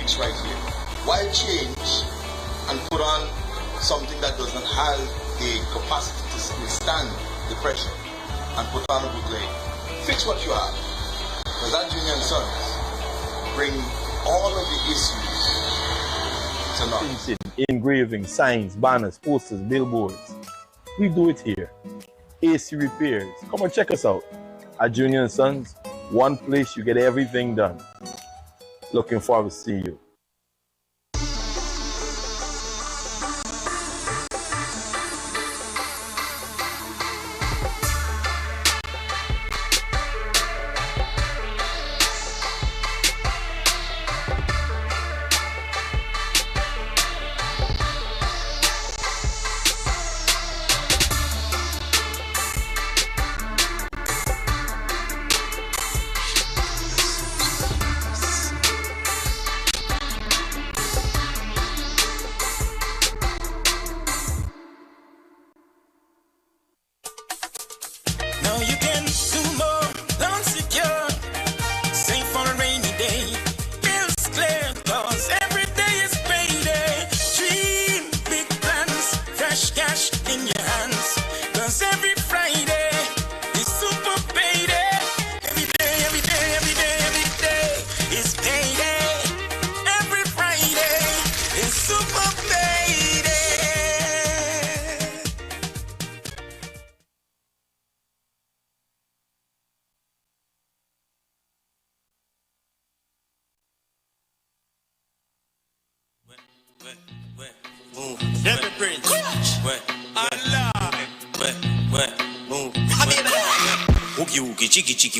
fix right here. Why change and put on something that does not have the capacity to withstand the pressure and put on a bootleg? Fix what you have. Because that Junior and Sons bring all of the issues to naught. Engraving, signs, banners, posters, billboards. We do it here. AC Repairs. Come and check us out. At Junior and Sons, one place you get everything done. Looking forward to see you.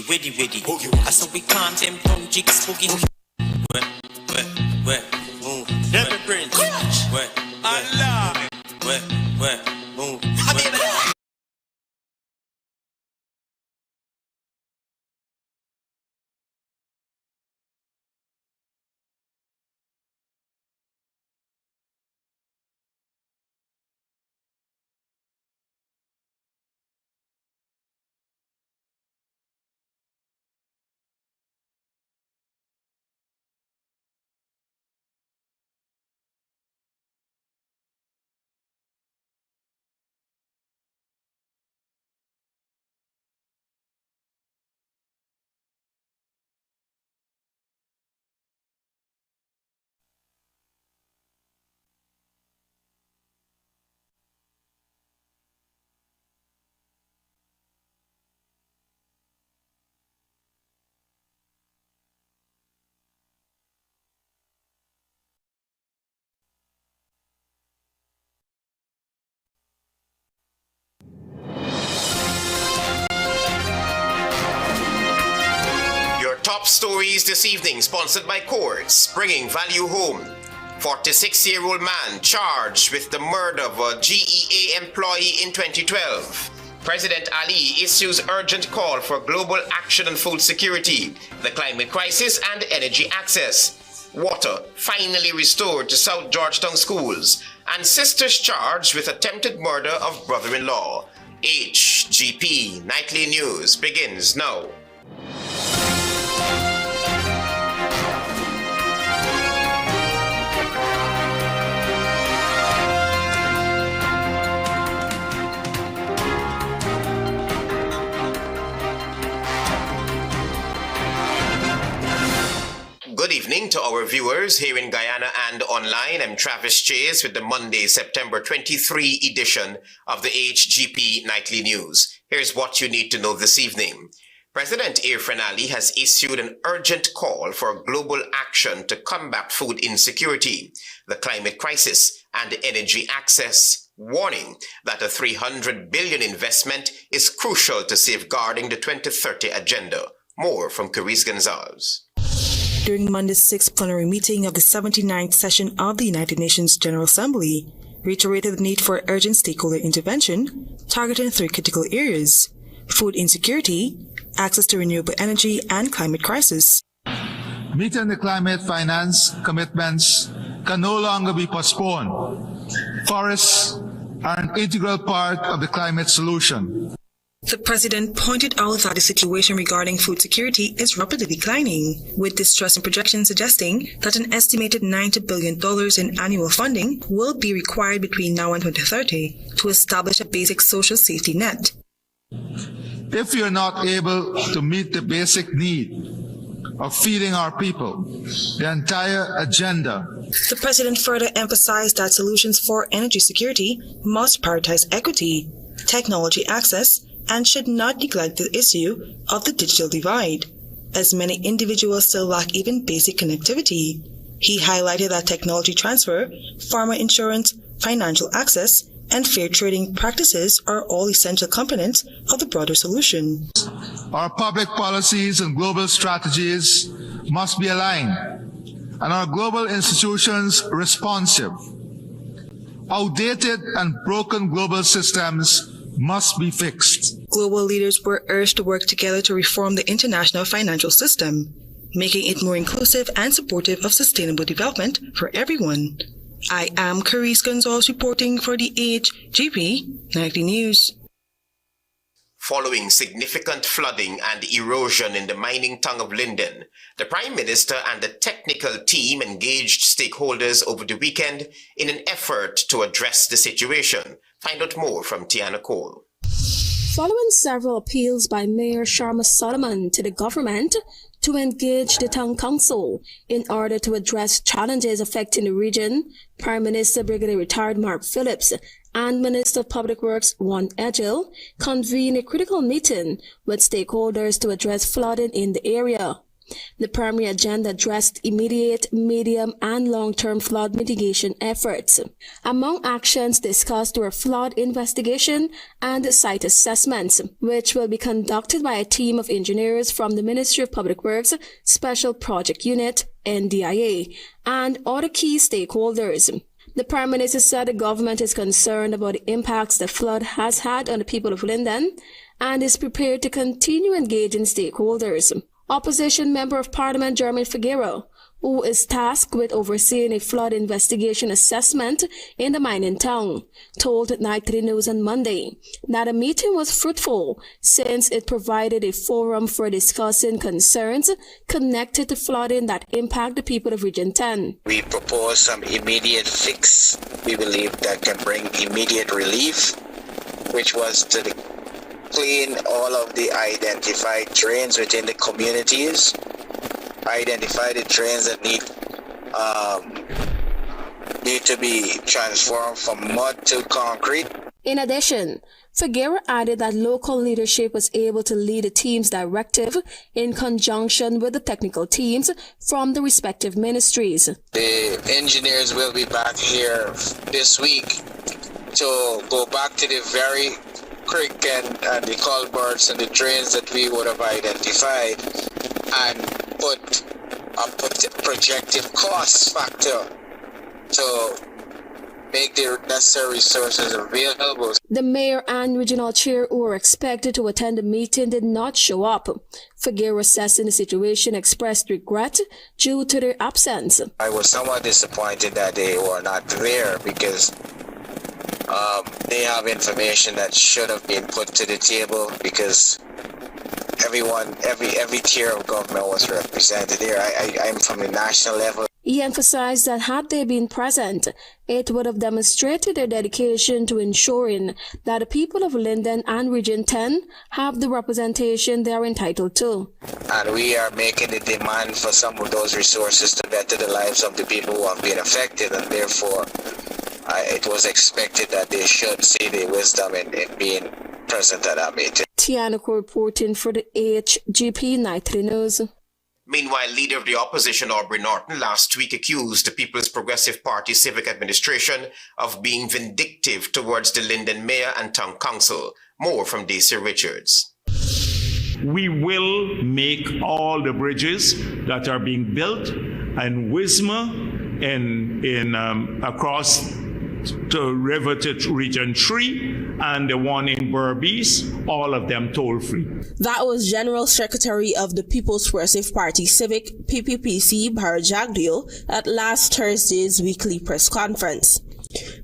Ready. I saw we content from jig spooky. Never Prince. Allah. Move. Top stories this evening, sponsored by Courts, bringing value home. 46-year-old man charged with the murder of a GEA employee in 2012. President Ali issues urgent call for global action on food security, the climate crisis and energy access. Water finally restored to South Georgetown schools, and sisters charged with attempted murder of brother-in-law. HGP Nightly News begins now. Good evening to our viewers here in Guyana and online. I'm Travis Chase with the Monday, September 23 edition of the HGP Nightly News. Here's what you need to know this evening. President Irfan Ali has issued an urgent call for global action to combat food insecurity, the climate crisis, and energy access, warning that a $300 billion investment is crucial to safeguarding the 2030 agenda. More from Carice Gonzalez. During Monday's 6th plenary meeting of the 79th session of the United Nations General Assembly, reiterated the need for urgent stakeholder intervention, targeting 3 critical areas: food insecurity, access to renewable energy, and climate crisis. Meeting the climate finance commitments can no longer be postponed. Forests are an integral part of the climate solution. The president pointed out that the situation regarding food security is rapidly declining, with distressing projections suggesting that an estimated $90 billion in annual funding will be required between now and 2030 to establish a basic social safety net. If you're not able to meet the basic need of feeding our people, the entire agenda. The president further emphasized that solutions for energy security must prioritize equity, technology access, and should not neglect the issue of the digital divide, as many individuals still lack even basic connectivity. He highlighted that technology transfer, farmer insurance, financial access, and fair trading practices are all essential components of the broader solution. Our public policies and global strategies must be aligned, and our global institutions responsive. Outdated and broken global systems must be fixed. Global leaders were urged to work together to reform the international financial system, making it more inclusive and supportive of sustainable development for everyone. I am Carice Gonzalez reporting for the HGP Nightly News. Following significant flooding and erosion in the mining town of Linden, the Prime Minister and the technical team engaged stakeholders over the weekend in an effort to address the situation. Find out more from Tiana Cole. Following several appeals by Mayor Sharma Solomon to the government to engage the town council in order to address challenges affecting the region, Prime Minister Brigadier Retired Mark Phillips and Minister of Public Works Juan Edgell convened a critical meeting with stakeholders to address flooding in the area. The primary agenda addressed immediate, medium, and long-term flood mitigation efforts. Among actions discussed were flood investigation and site assessments, which will be conducted by a team of engineers from the Ministry of Public Works Special Project Unit, NDIA, and other key stakeholders. The Prime Minister said the government is concerned about the impacts the flood has had on the people of Linden and is prepared to continue engaging stakeholders. Opposition Member of Parliament Jeremy Figueroa, who is tasked with overseeing a flood investigation assessment in the mining town, told Nightly News on Monday that the meeting was fruitful since it provided a forum for discussing concerns connected to flooding that impact the people of Region 10. We propose some immediate fix we believe that can bring immediate relief, which was to clean all of the identified drains within the communities, identify the drains that need to be transformed from mud to concrete. In addition, Figueroa added that local leadership was able to lead the team's directive in conjunction with the technical teams from the respective ministries. The engineers will be back here this week to go back to the very creek and the culverts and the drains that we would have identified and put a projected cost factor to make the necessary resources available. The mayor and regional chair who were expected to attend the meeting did not show up. Figueroa, assessing the situation, expressed regret due to their absence. I was somewhat disappointed that they were not there because they have information that should have been put to the table because every tier of government was represented there. I'm from the national level. He emphasized that had they been present, it would have demonstrated their dedication to ensuring that the people of Linden and Region 10 have the representation they are entitled to. And we are making the demand for some of those resources to better the lives of the people who have been affected, and therefore it was expected that they should see the wisdom in being present at that meeting. Tiana reporting for the HGP Nightly News. Meanwhile, leader of the opposition Aubrey Norton last week accused the People's Progressive Party Civic Administration of being vindictive towards the Linden Mayor and Town Council. More from Daisy Richards. We will make all the bridges that are being built in Wisma and across the river to Region 3 and the one in Berbice, all of them toll-free. That was General Secretary of the People's Progressive Party Civic, PPPC, Barra Jagdeo, at last Thursday's weekly press conference.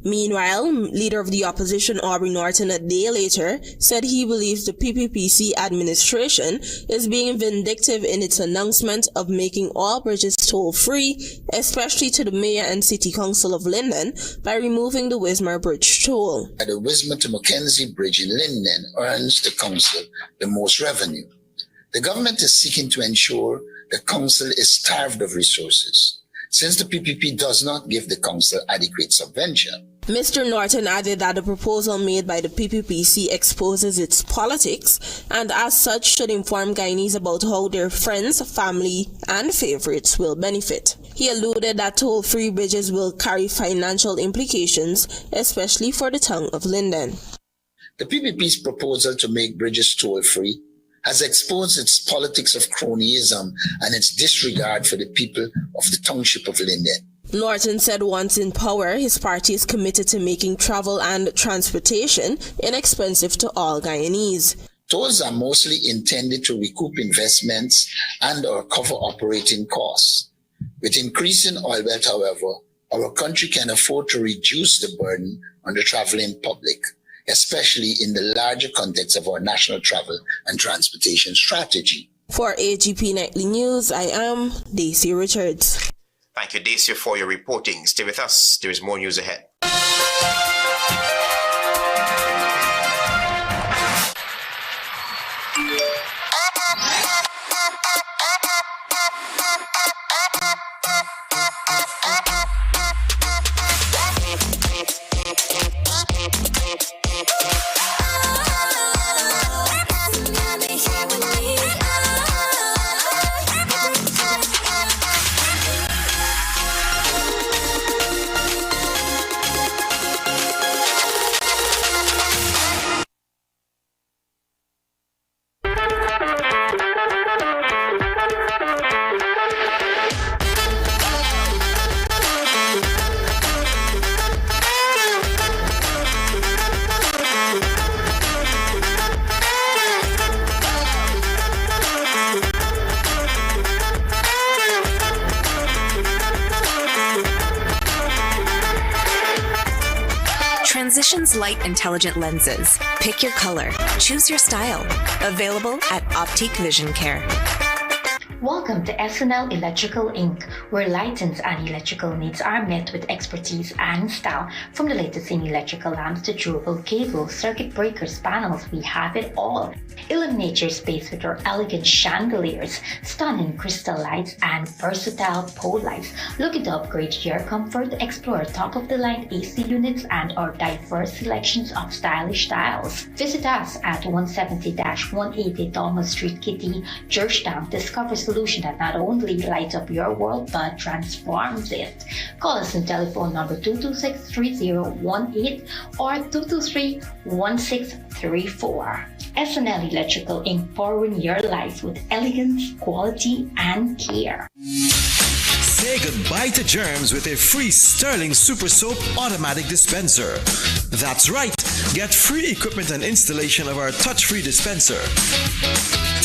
Meanwhile, leader of the opposition Aubrey Norton a day later said he believes the PPPC administration is being vindictive in its announcement of making all bridges toll-free, especially to the mayor and city council of Linden, by removing the Wismar Bridge toll. The Wismar to Mackenzie Bridge in Linden earns the council the most revenue. The government is seeking to ensure the council is starved of resources, since the PPP does not give the council adequate subvention. Mr. Norton added that the proposal made by the PPPC exposes its politics and as such should inform Guyanese about how their friends, family, and favorites will benefit. He alluded that toll-free bridges will carry financial implications, especially for the town of Linden. The PPP's proposal to make bridges toll-free has exposed its politics of cronyism and its disregard for the people of the township of Linden. Norton said once in power, his party is committed to making travel and transportation inexpensive to all Guyanese. Tolls are mostly intended to recoup investments and or cover operating costs. With increasing oil wealth, however, our country can afford to reduce the burden on the traveling public, especially in the larger context of our national travel and transportation strategy. For HGP Nightly News, I am Daisy Richards. Thank you, Daisy, for your reporting. Stay with us. There is more news ahead. Transitions Light Intelligent Lenses. Pick your color. Choose your style. Available at Optique Vision Care. Welcome to SNL Electrical Inc., where lighting and electrical needs are met with expertise and style. From the latest in electrical lamps to durable cables, circuit breakers, panels, we have it all. Illuminate your space with our elegant chandeliers, stunning crystal lights, and versatile pole lights. Looking to upgrade your comfort? Explore top-of-the-line AC units and our diverse selections of stylish styles. Visit us at 170-180 Thomas Street, Kitty, Georgetown. Discover solution that not only lights up your world but transforms it. Call us on telephone number 226-3018 or 223-1634. SNL Electrical Inc., powering your life with elegance, quality, and care. Say goodbye to germs with a free Sterling Super Soap automatic dispenser. That's right, get free equipment and installation of our touch-free dispenser.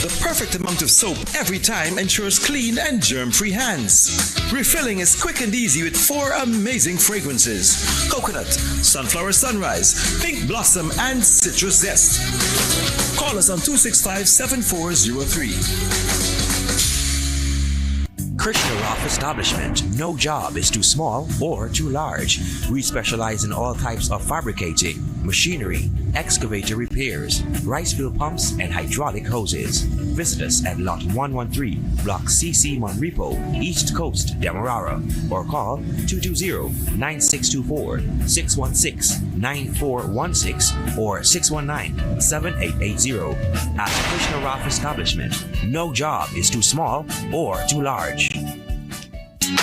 The perfect amount of soap every time ensures clean and germ-free hands. Refilling is quick and easy with 4 amazing fragrances: coconut, sunflower sunrise, pink blossom, and citrus zest. Call us on 265-7403. Krishna Rock Establishment. No job is too small or too large. We specialize in all types of fabricating, machinery, excavator repairs, rice field pumps, and hydraulic hoses. Visit us at Lot 113, Block CC Monrepo, East Coast, Demerara, or call 220-9624, 616-9416, or 619-7880. At Krishna Rock Establishment, no job is too small or too large.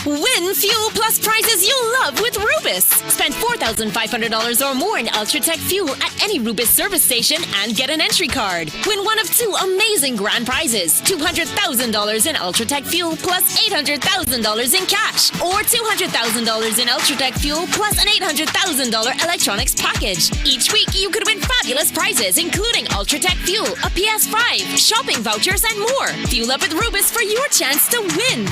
Win Fuel Plus prizes you love with Rubis. Spend $4,500 or more in Ultratech Fuel at any Rubis service station and get an entry card. Win one of 2 amazing grand prizes: $200,000 in Ultratech Fuel plus $800,000 in cash, or $200,000 in Ultratech Fuel plus an $800,000 electronics package. Each week you could win fabulous prizes including Ultratech Fuel, a PS5, shopping vouchers, and more. Fuel up with Rubis for your chance to win.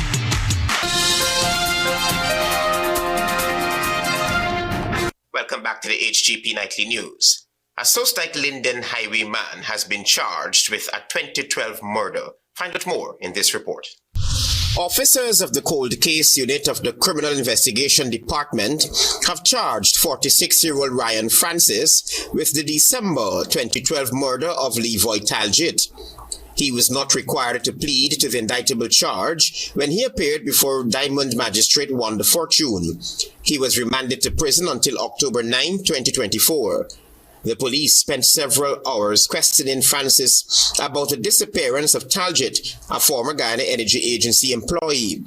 welcome back to the HGP Nightly News. A suspect Linden highwayman has been charged with a 2012 murder. Find out more in this report. Officers of the Cold Case Unit of the Criminal Investigation Department have charged 46-year-old Ryan Francis with the December 2012 murder of Leroy Talgett. He was not required to plead to the indictable charge when he appeared before Diamond Magistrate Wanda Fortune. He was remanded to prison until October 9, 2024. The police spent several hours questioning Francis about the disappearance of Talgett, a former Guyana Energy Agency employee.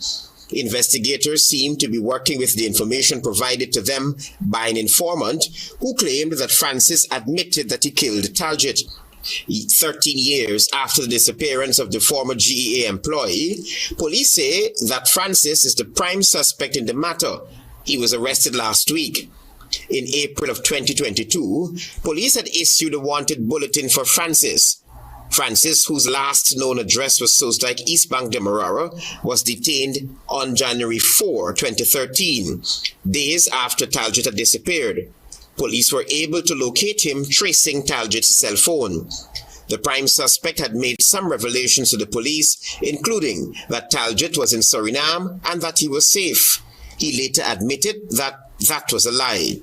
Investigators seemed to be working with the information provided to them by an informant who claimed that Francis admitted that he killed Talgett. 13 years after the disappearance of the former GEA employee, police say that Francis is the prime suspect in the matter. He was arrested last week. In April of 2022, police had issued a wanted bulletin for Francis. Francis, whose last known address was Sosdike East Bank Demerara, was detained on January 4, 2013, days after Talgett had disappeared. Police were able to locate him tracing Talgett's cell phone. The prime suspect had made some revelations to the police, including that Talgett was in Suriname and that he was safe. He later admitted that was a lie.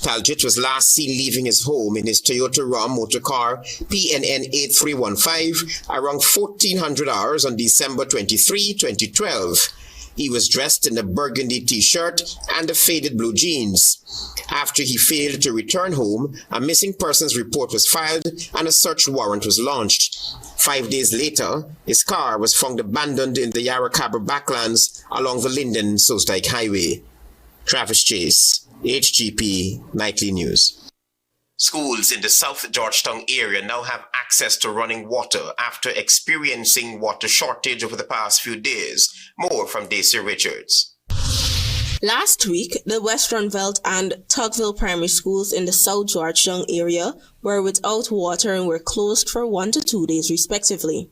Talgett was last seen leaving his home in his Toyota Ram motor car PNN 8315 around 1400 hours on December 23, 2012. He was dressed in a burgundy t-shirt and a faded blue jeans. After he failed to return home, a missing persons report was filed and a search warrant was launched. 5 days later, his car was found abandoned in the Yarra-Cabra backlands along the Linden-Sosdike Highway. Travis Chase, HGP Nightly News. Schools in the South Georgetown area now have access to running water after experiencing water shortage over the past few days. More from Daisy Richards. Last week, the West Runveld and Tugville primary schools in the South Georgetown area were without water and were closed for 1 to 2 days respectively.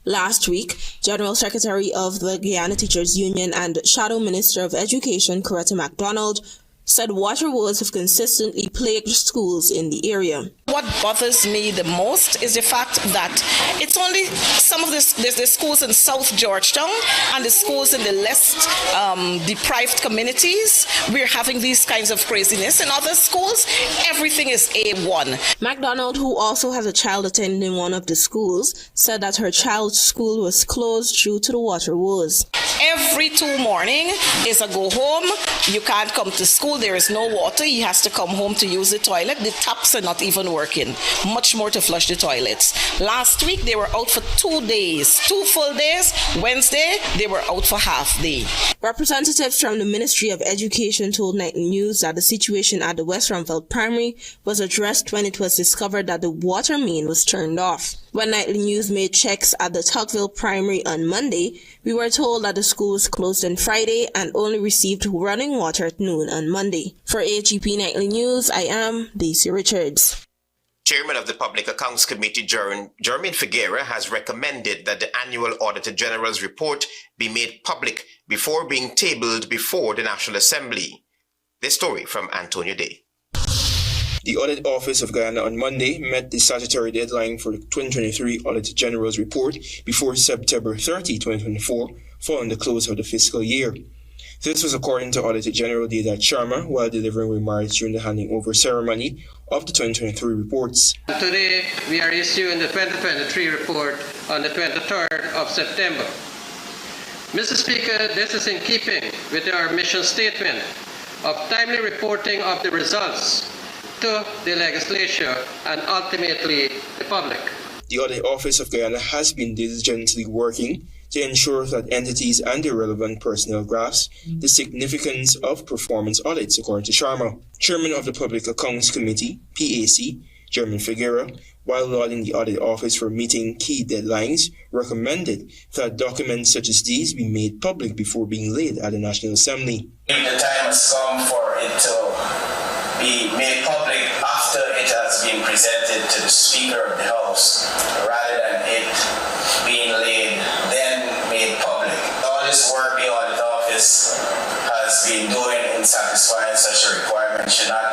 Last week, General Secretary of the Guyana Teachers Union and Shadow Minister of Education, Coretta MacDonald, said water woes have consistently plagued schools in the area. What bothers me the most is the fact that it's only some of the schools in South Georgetown and the schools in the less deprived communities. We're having these kinds of craziness. In other schools, everything is A1. MacDonald, who also has a child attending one of the schools, said that her child's school was closed due to the water woes. Every 2 morning is a go home. You can't come to school. There is no water. He has to come home to use the toilet. The taps are not even working. Much more to flush the toilets. Last week, they were out for 2 days. 2 full days. Wednesday, they were out for half day. Representatives from the Ministry of Education told Nightly News that the situation at the West Runveld Primary was addressed when it was discovered that the water main was turned off. When Nightly News made checks at the Tugville Primary on Monday, we were told that the school was closed on Friday and only received running water at noon on Monday. For HGP Nightly News, I am Daisy Richards. Chairman of the Public Accounts Committee, Jermaine Figuera, has recommended that the annual Auditor General's report be made public before being tabled before the National Assembly. This story from Antonio Day. The Audit Office of Guyana on Monday met the statutory deadline for the 2023 Auditor General's report before September 30, 2024, following the close of the fiscal year. This was according to Auditor General Deedat Sharma while delivering remarks during the handing over ceremony of the 2023 reports. Today, we are issuing the 2023 report on the 23rd of September. Mr. Speaker, this is in keeping with our mission statement of timely reporting of the results to the legislature and ultimately the public. The Audit Office of Guyana has been diligently working to ensure that entities and their relevant personnel grasp the significance of performance audits, according to Sharma. Chairman of the Public Accounts Committee, PAC, Jermaine Figuera, while lauding the Audit Office for meeting key deadlines, recommended that documents such as these be made public before being laid at the National Assembly. The time has come for it to be made public after it has been presented to the Speaker of the House, rather than it being laid, then made public. All this work the Audit Office has been doing in satisfying such a requirement should not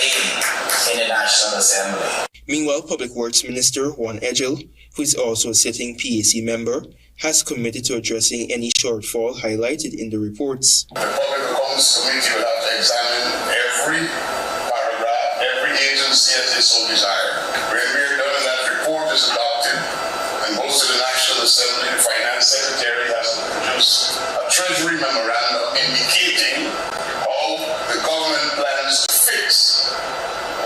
laid in the National Assembly. Meanwhile, Public Works Minister Juan Edgel, who is also a sitting PAC member, has committed to addressing any shortfall highlighted in the reports. The Public Accounts Committee will have to examine every paragraph, every agency as they so desire. When we are done and that report is adopted and goes to the National Assembly, the Finance Secretary has to produce a Treasury memorandum indicating how the government plans to fix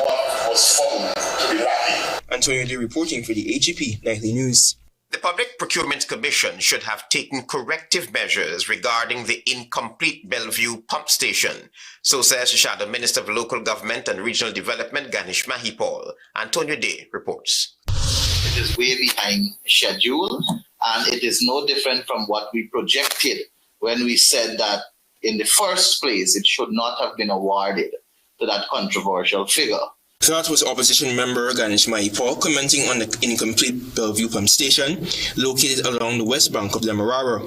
what was found to be lacking. Antonio D. reporting for the HGP Nightly News. The Public Procurement Commission should have taken corrective measures regarding the incomplete Bellevue pump station, so says the Shadow Minister of Local Government and Regional Development, Ganesh Mahipal. Antonio Day reports. It is way behind schedule, and it is no different from what we projected when we said that in the first place it should not have been awarded to that controversial figure. That was opposition member Ganesh Mahipal commenting on the incomplete Bellevue pump station located along the west bank of the Demerara.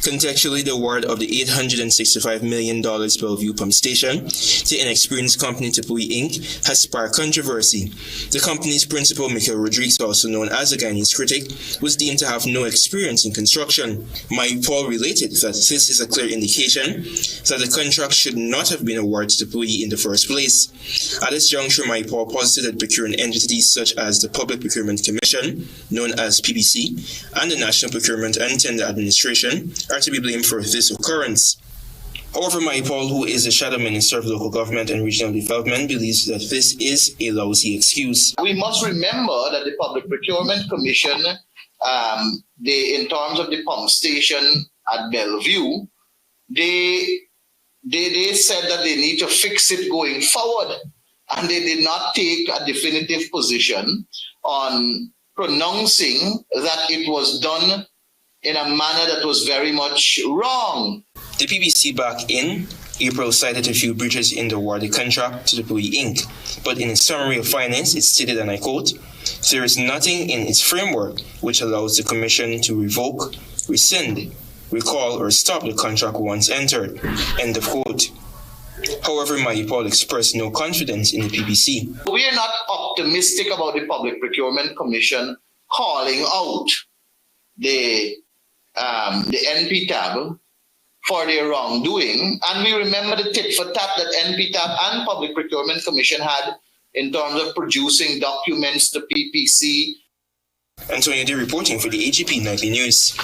Contextually, the award of the $865 million Bellevue pump station to inexperienced company Tepui Inc. has sparked controversy. The company's principal, Michael Rodriguez, also known as a Guyanese critic, was deemed to have no experience in construction. Mahipal related that this is a clear indication that the contract should not have been awarded to Tepui in the first place. At this juncture, Mahipal posited that procuring entities such as the Public Procurement Commission, known as PPC, and the National Procurement and Tender Administration are to be blamed for this occurrence. However, Mahipal, who is the Shadow Minister of Local Government and Regional Development, believes that this is a lousy excuse. We must remember that the Public Procurement Commission, in terms of the pump station at Bellevue, they said that they need to fix it going forward. And they did not take a definitive position on pronouncing that it was done in a manner that was very much wrong. The PPC back in April cited a few breaches in the awarded contract to Tepui Inc., but in its summary of findings, it stated, and I quote, "There is nothing in its framework which allows the Commission to revoke, rescind, recall, or stop the contract once entered," end of quote. However, Mahipal expressed no confidence in the PPC. We are not optimistic about the Public Procurement Commission calling out the NPTAB for their wrongdoing. And we remember the tit for tat that NPTAB and Public Procurement Commission had in terms of producing documents to PPC. Antonio D. reporting for the HGP Nightly News.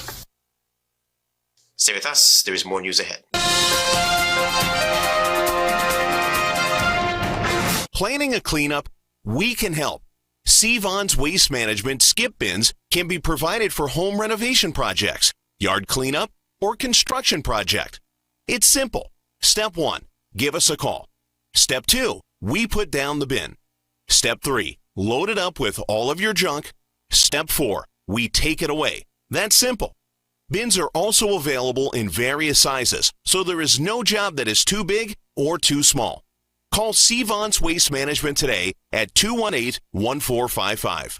Stay with us, there is more news ahead. Planning a cleanup? We can help. Sevon's Waste Management skip bins can be provided for home renovation projects, yard cleanup, or construction project. It's simple. Step 1, give us a call. Step 2, we put down the bin. Step 3, load it up with all of your junk. Step 4, we take it away. That's simple. Bins are also available in various sizes, so there is no job that is too big or too small. Call Sevon's Waste Management today at 218-1455.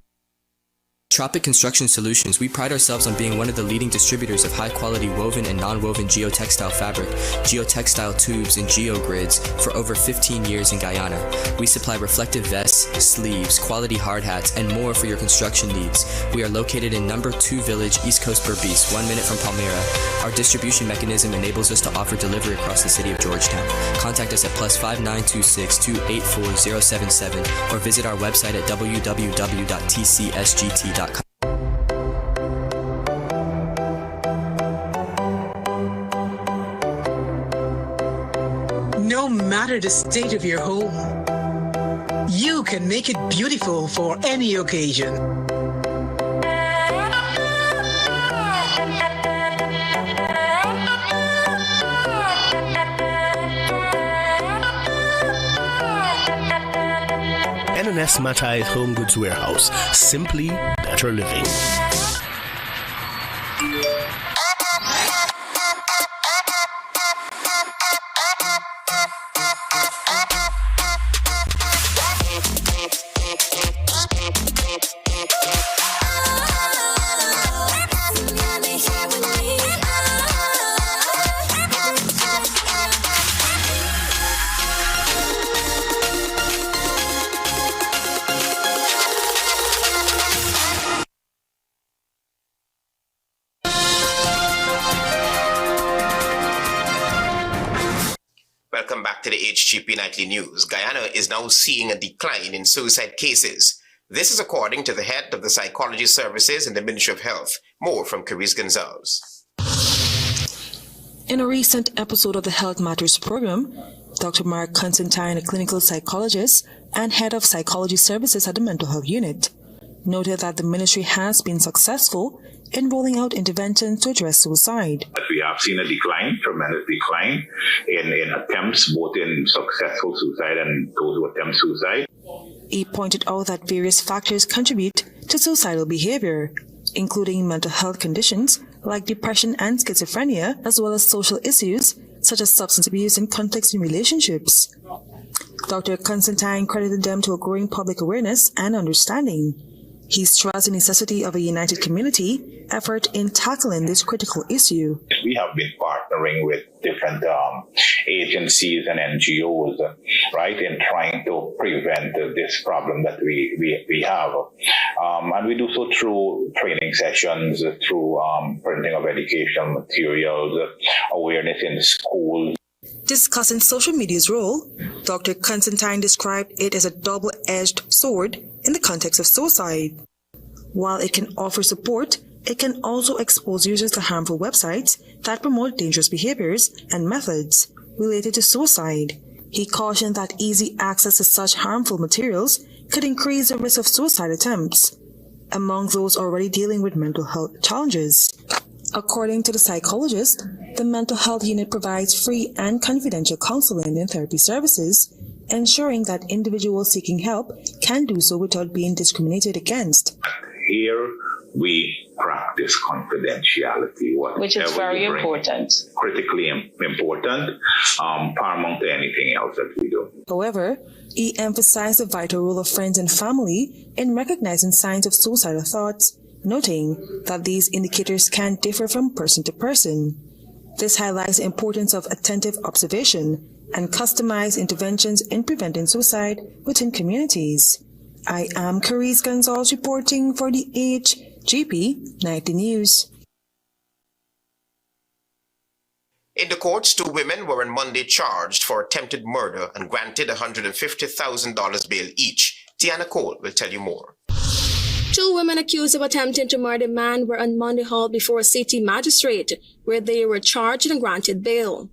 Tropic Construction Solutions, we pride ourselves on being one of the leading distributors of high-quality woven and non-woven geotextile fabric, geotextile tubes, and geogrids for over 15 years in Guyana. We supply reflective vests, sleeves, quality hard hats, and more for your construction needs. We are located in number 2 Village, East Coast Berbice, 1 minute from Palmyra. Our distribution mechanism enables us to offer delivery across the city of Georgetown. Contact us at +5926 284 077 or visit our website at www.tcsgt.com. No matter the state of your home, you can make it beautiful for any occasion. NNS Matai Home Goods Warehouse. Simply better living. HGP Nightly News, Guyana is now seeing a decline in suicide cases. This is according to the head of the Psychology Services in the Ministry of Health. More from Carice Gonzalez. In a recent episode of the Health Matters program, Dr. Mark Constantine, a clinical psychologist and head of Psychology Services at the Mental Health Unit, noted that the ministry has been successful in rolling out interventions to address suicide. We have seen a decline, tremendous decline in attempts, both in successful suicide and those who attempt suicide. He pointed out that various factors contribute to suicidal behavior, including mental health conditions like depression and schizophrenia, as well as social issues such as substance abuse and conflicts in relationships. Dr. Constantine credited them to a growing public awareness and understanding. He stressed the necessity of a united community effort in tackling this critical issue. We have been partnering with different agencies and NGOs, right, in trying to prevent this problem that we have. And we do so through training sessions, through printing of educational materials, awareness in schools. Discussing social media's role, Dr. Constantine described it as a double-edged sword in the context of suicide. While it can offer support, it can also expose users to harmful websites that promote dangerous behaviors and methods related to suicide. He cautioned that easy access to such harmful materials could increase the risk of suicide attempts among those already dealing with mental health challenges. According to the psychologist, the Mental Health Unit provides free and confidential counseling and therapy services, ensuring that individuals seeking help can do so without being discriminated against. Here we practice confidentiality, which is very important. Critically important, paramount to anything else that we do. However, he emphasized the vital role of friends and family in recognizing signs of suicidal thoughts, noting that these indicators can differ from person to person. This highlights the importance of attentive observation and customized interventions in preventing suicide within communities. I am Carice Gonzalez reporting for the HGP Nightly News. In the courts, 2 women were on Monday charged for attempted murder and granted $150,000 bail each. Tiana Cole will tell you more. 2 women accused of attempting to murder a man were on Monday hauled before a city magistrate, where they were charged and granted bail.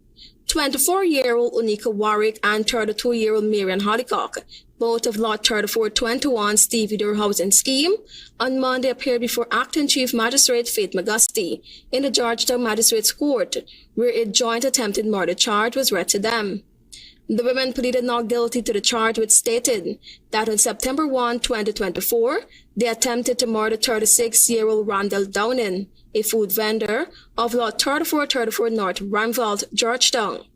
24-year-old Unika Warwick and 32-year-old Marian Hollycock, both of Lot 3421 Stevie Door Housing Scheme, on Monday appeared before Acting Chief Magistrate Faith McGusty in the Georgetown Magistrates Court, where a joint attempted murder charge was read to them. The women pleaded not guilty to the charge, which stated that on September 1, 2024, they attempted to murder 36-year-old Randall Downing, a food vendor of Lot 3434 North Ramveld, Georgetown.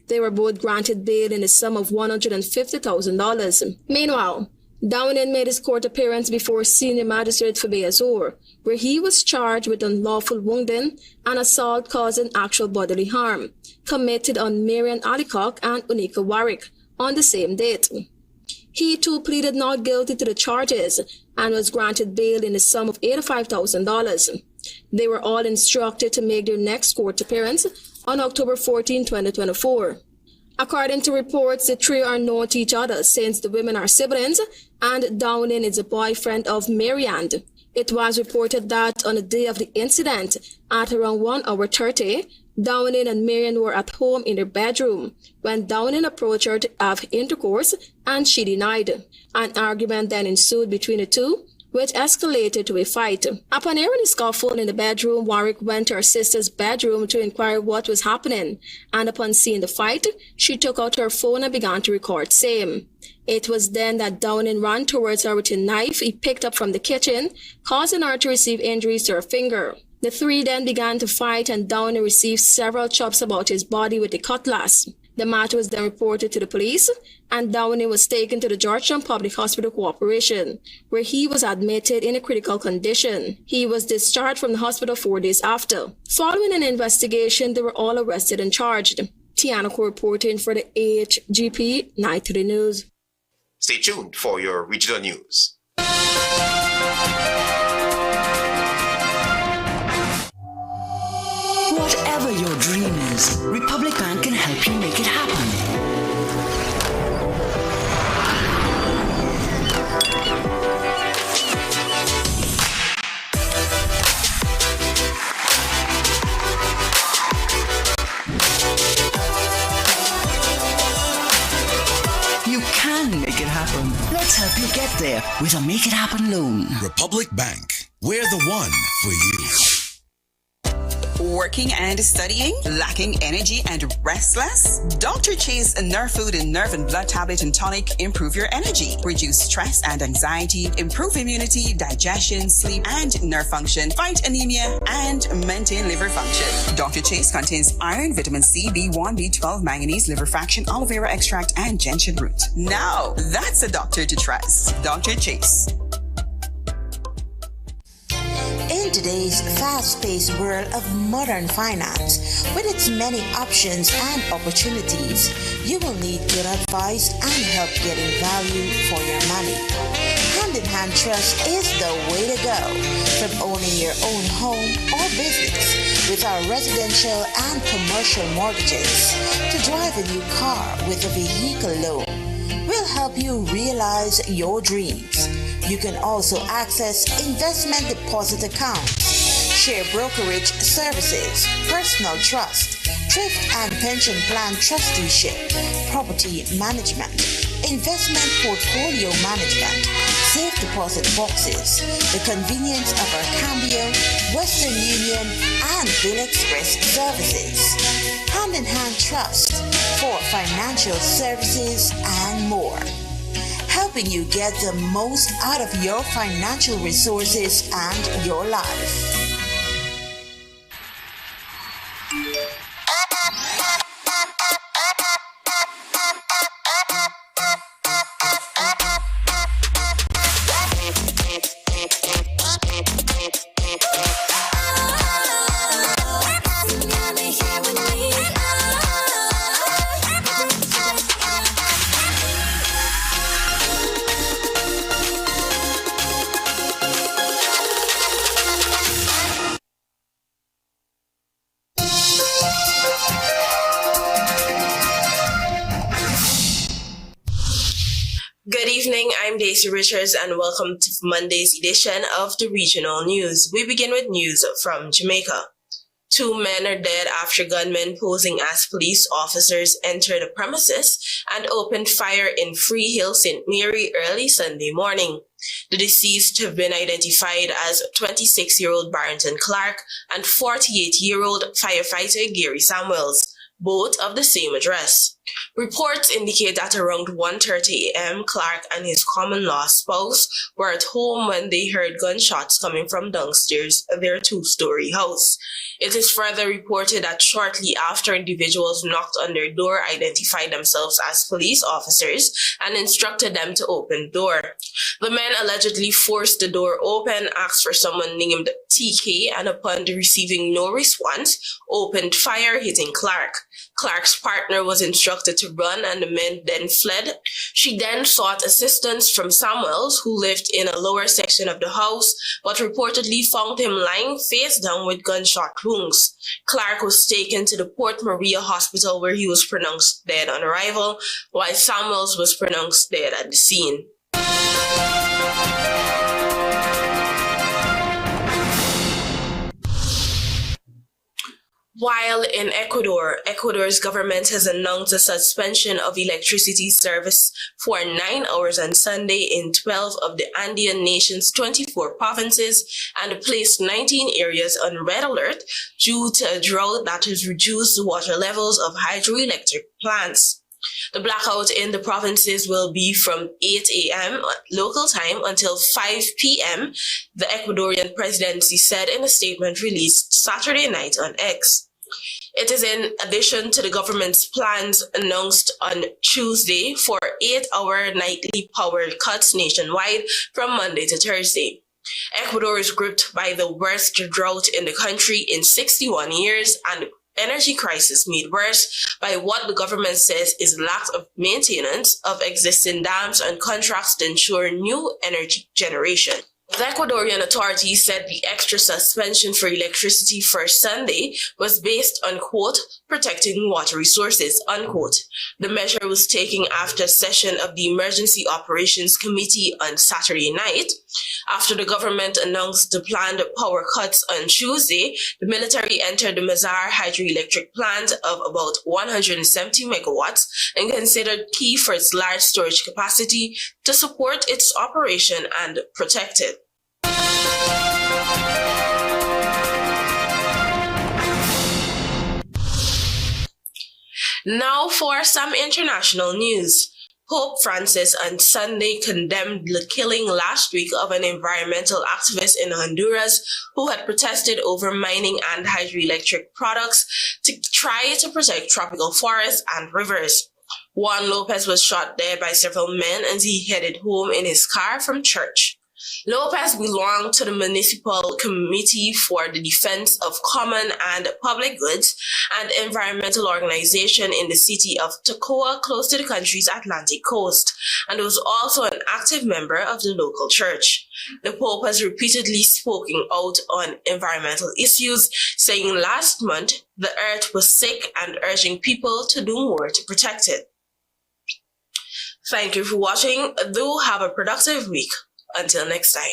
They were both granted bail in the sum of $150,000. Meanwhile, Downing made his court appearance before Senior Magistrate Fabe Azor, where he was charged with unlawful wounding and assault causing actual bodily harm, committed on Marian Hollycock and Unika Warwick on the same date. He too pleaded not guilty to the charges and was granted bail in the sum of $85,000. They were all instructed to make their next court appearance on October 14, 2024. According to reports, the three are known to each other since the women are siblings and Downing is a boyfriend of Marianne. It was reported that on the day of the incident, at around 1:30, Downing and Marianne were at home in their bedroom when Downing approached her to have intercourse and she denied. An argument then ensued between the two, which escalated to a fight. Upon hearing a scuffle in the bedroom, Warwick went to her sister's bedroom to inquire what was happening, and upon seeing the fight, she took out her phone and began to record same. It was then that Downing ran towards her with a knife he picked up from the kitchen, causing her to receive injuries to her finger. The three then began to fight and Downing received several chops about his body with a cutlass. The matter was then reported to the police, and Downing was taken to the Georgetown Public Hospital Corporation, where he was admitted in a critical condition. He was discharged from the hospital 4 days after. Following an investigation, they were all arrested and charged. Tiana Cole reporting for the HGP Nightly News. Stay tuned for your regional news. Whatever your dream is, Republic Bank can help you make it happen. happen, let's help you get there with a Make It Happen loan. Republic Bank. We're the one for you. Working and studying? Lacking energy and restless? Dr. Chase Nerve Food and Nerve and Blood Tablet and Tonic improve your energy, reduce stress and anxiety, improve immunity, digestion, sleep, and nerve function, fight anemia, and maintain liver function. Dr. Chase contains iron, vitamin C, B1, B12, manganese, liver fraction, aloe vera extract, and gentian root. Now, that's a doctor to trust. Dr. Chase. In today's fast-paced world of modern finance, with its many options and opportunities, you will need good advice and help getting value for your money. Hand-in-Hand Trust is the way to go. From owning your own home or business with our residential and commercial mortgages to drive a new car with a vehicle loan, we'll help you realize your dreams. You can also access investment deposit accounts, share brokerage services, personal trust, thrift and pension plan trusteeship, property management, investment portfolio management, safe deposit boxes, the convenience of our Cambio, Western Union, and Bill Express services. Hand-in-Hand Trust for financial services and more. Helping you get the most out of your financial resources and your life. I'm Daisy Richards and welcome to Monday's edition of the Regional News. We begin with news from Jamaica. 2 men are dead after gunmen posing as police officers entered the premises and opened fire in Freehill, St. Mary early Sunday morning. The deceased have been identified as 26-year-old Barrington Clark and 48-year-old firefighter Gary Samuels, both of the same address. Reports indicate that around 1:30 a.m., Clark and his common-law spouse were at home when they heard gunshots coming from downstairs their 2-story house. It is further reported that shortly after, individuals knocked on their door, identified themselves as police officers, and instructed them to open the door. The men allegedly forced the door open, asked for someone named TK, and upon receiving no response, opened fire, hitting Clark. Clark's partner was instructed to run and the men then fled. She then sought assistance from Samuels, who lived in a lower section of the house, but reportedly found him lying face down with gunshot wounds. Clark was taken to the Port Maria Hospital where he was pronounced dead on arrival, while Samuels was pronounced dead at the scene. While in Ecuador, Ecuador's government has announced a suspension of electricity service for 9 hours on Sunday in 12 of the Andean nation's 24 provinces and placed 19 areas on red alert due to a drought that has reduced the water levels of hydroelectric plants. The blackout in the provinces will be from 8 a.m. local time until 5 p.m., the Ecuadorian presidency said in a statement released Saturday night on X. It is in addition to the government's plans announced on Tuesday for 8-hour nightly power cuts nationwide from Monday to Thursday. Ecuador is gripped by the worst drought in the country in 61 years and energy crisis made worse by what the government says is lack of maintenance of existing dams and contracts to ensure new energy generation. The Ecuadorian authorities said the extra suspension for electricity for Sunday was based on, quote, protecting water resources, unquote. The measure was taken after a session of the Emergency Operations Committee on Saturday night. After the government announced the planned power cuts on Tuesday, the military entered the Mazar hydroelectric plant of about 170 megawatts and considered key for its large storage capacity to support its operation and protect it. Now for some international news. Pope Francis on Sunday condemned the killing last week of an environmental activist in Honduras who had protested over mining and hydroelectric products to try to protect tropical forests and rivers. Juan Lopez was shot dead by several men as he headed home in his car from church. Lopez belonged to the Municipal Committee for the Defense of Common and Public Goods, an environmental organization in the city of Toccoa, close to the country's Atlantic coast, and was also an active member of the local church. The Pope has repeatedly spoken out on environmental issues, saying last month the earth was sick and urging people to do more to protect it. Thank you for watching. Do have a productive week. Until next time.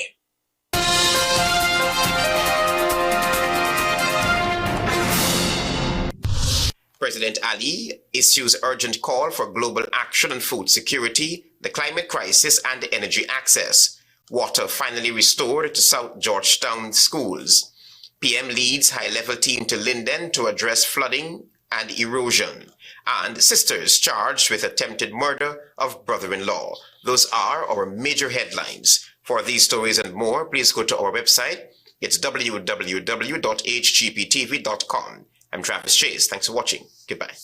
President Ali issues urgent call for global action on food security, the climate crisis, and energy access. Water finally restored to South Georgetown schools. PM leads high-level team to Linden to address flooding and erosion. And sisters charged with attempted murder of brother-in-law. Those are our major headlines. For these stories and more, please go to our website. It's www.hgptv.com. I'm Travis Chase. Thanks for watching. Goodbye.